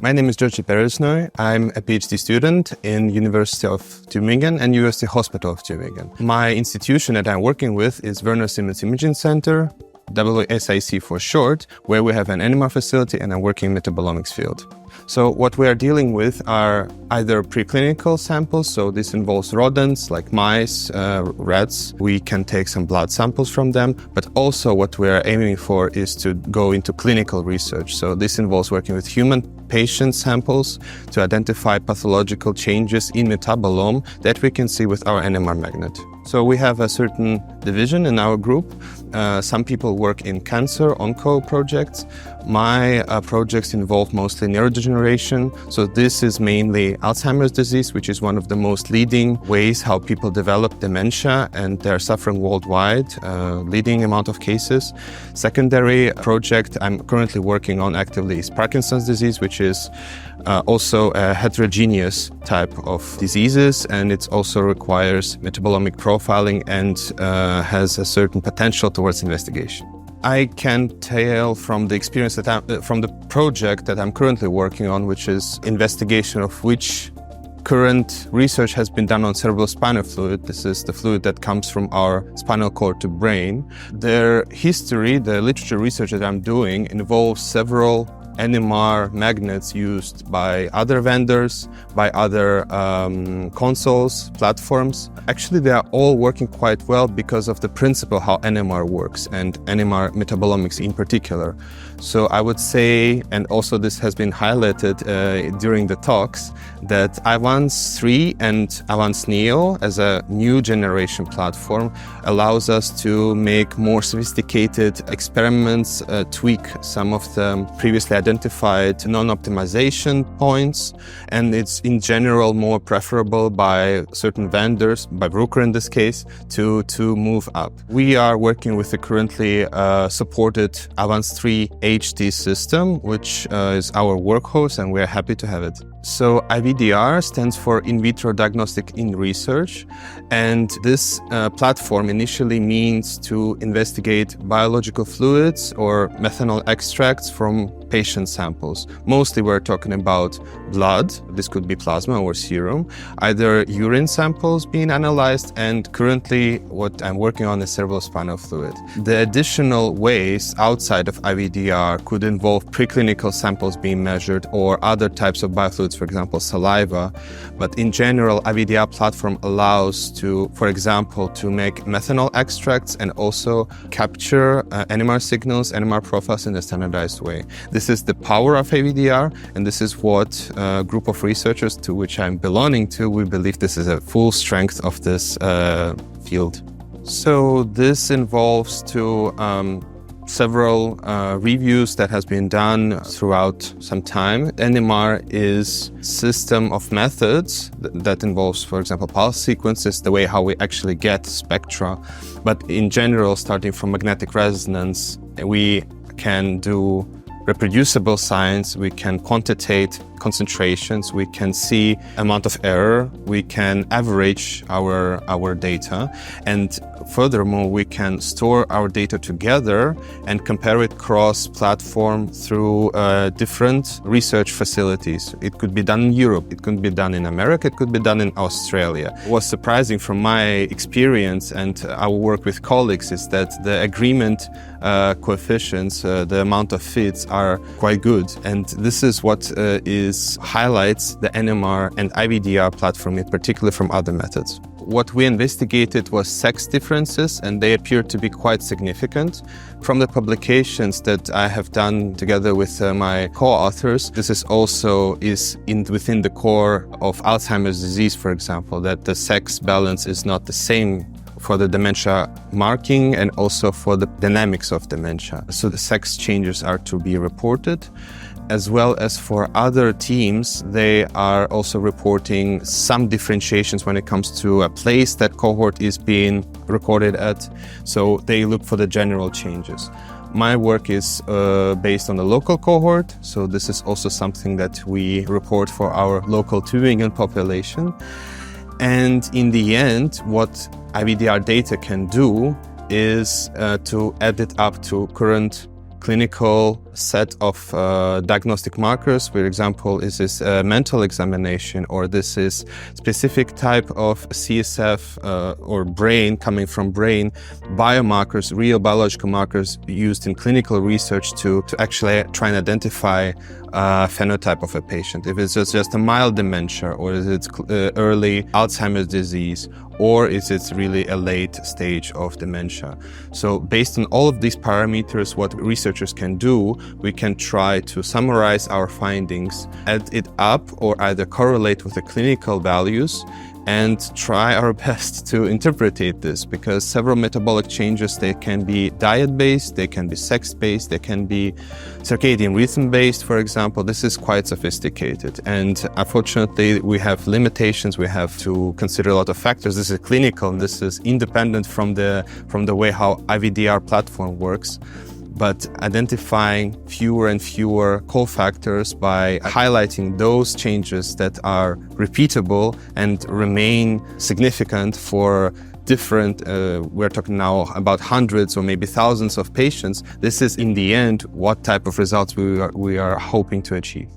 My name is Georgy Berezhnoy. I'm a PhD student in University of Tübingen and University Hospital of Tübingen. My institution that I'm working with is Werner Siemens Imaging Center, WSIC for short, where we have an NMR facility and I'm working in the metabolomics field. So what we are dealing with are either preclinical samples, so this involves rodents like mice, rats. We can take some blood samples from them, but also what we are aiming for is to go into clinical research. So this involves working with human patient samples to identify pathological changes in metabolome that we can see with our NMR magnet. So we have a certain division in our group. Some people work in cancer, onco projects. My projects involve mostly neurodegeneration. So this is mainly Alzheimer's disease, which is one of the most leading ways how people develop dementia, and they're suffering worldwide, leading amount of cases. Secondary project I'm currently working on actively is Parkinson's disease, which is also a heterogeneous type of diseases, and it also requires metabolomic profiling and has a certain potential towards investigation. I can tell from the experience from the project that I'm currently working on, which is investigation of which current research has been done on cerebrospinal fluid. This is the fluid that comes from our spinal cord to brain. Their history, the literature research that I'm doing, involves several NMR magnets used by other vendors, by other consoles, platforms. Actually, they are all working quite well because of the principle how NMR works and NMR metabolomics in particular. So I would say, and also this has been highlighted during the talks, that Avance 3 and Avance Neo as a new generation platform allows us to make more sophisticated experiments, tweak some of the previously identified non-optimization points, and it's in general more preferable by certain vendors, by Bruker in this case, to move up. We are working with the currently supported Avance 3 HD system, which is our workhorse, and we're happy to have it. So IVDr stands for In Vitro Diagnostic in Research, and this platform initially means to investigate biological fluids or methanol extracts from patient samples. Mostly we're talking about blood, this could be plasma or serum, either urine samples being analyzed, and currently what I'm working on is cerebrospinal fluid. The additional ways outside of IVDr could involve preclinical samples being measured or other types of biofluids, for example, saliva. But in general, IVDr platform allows to, for example, to make methanol extracts and also capture NMR signals, NMR profiles in a standardized way. This is the power of IVDr, and this is what a group of researchers to which I'm belonging to, we believe this is a full strength of this field. So this involves several reviews that has been done throughout some time. NMR is system of methods that involves, for example, pulse sequences, the way how we actually get spectra. But in general, starting from magnetic resonance, we can do reproducible science, we can quantitate concentrations, we can see amount of error, we can average our data, and furthermore, we can store our data together and compare it cross-platform through different research facilities. It could be done in Europe, it could be done in America, it could be done in Australia. What was surprising from my experience and our work with colleagues is that the agreement coefficients, the amount of fits are quite good. And this is what highlights the NMR and IVDr platform in particular from other methods. What we investigated was sex differences, and they appeared to be quite significant. From the publications that I have done together with my co-authors, this is also within the core of Alzheimer's disease, for example, that the sex balance is not the same for the dementia marking and also for the dynamics of dementia. So the sex changes are to be reported. As well as for other teams, they are also reporting some differentiations when it comes to a place that cohort is being recorded at. So they look for the general changes. My work is based on the local cohort, so this is also something that we report for our local Tübingen population. And in the end, what IVDr data can do is to add it up to current clinical set of diagnostic markers. For example, is this a mental examination, or this is specific type of CSF or brain, coming from brain, biomarkers, real biological markers used in clinical research to actually try and identify phenotype of a patient. If it's just a mild dementia, or is it early Alzheimer's disease, or is it really a late stage of dementia? So based on all of these parameters, what researchers can do, we can try to summarize our findings, add it up, or either correlate with the clinical values, and try our best to interpret this, because several metabolic changes, they can be diet-based, they can be sex-based, they can be circadian rhythm-based, for example. This is quite sophisticated, and unfortunately we have limitations. We have to consider a lot of factors. This is clinical, and this is independent from the way how IVDr platform works. But identifying fewer and fewer cofactors by highlighting those changes that are repeatable and remain significant for different, we're talking now about hundreds or maybe thousands of patients. This is in the end what type of results we are hoping to achieve.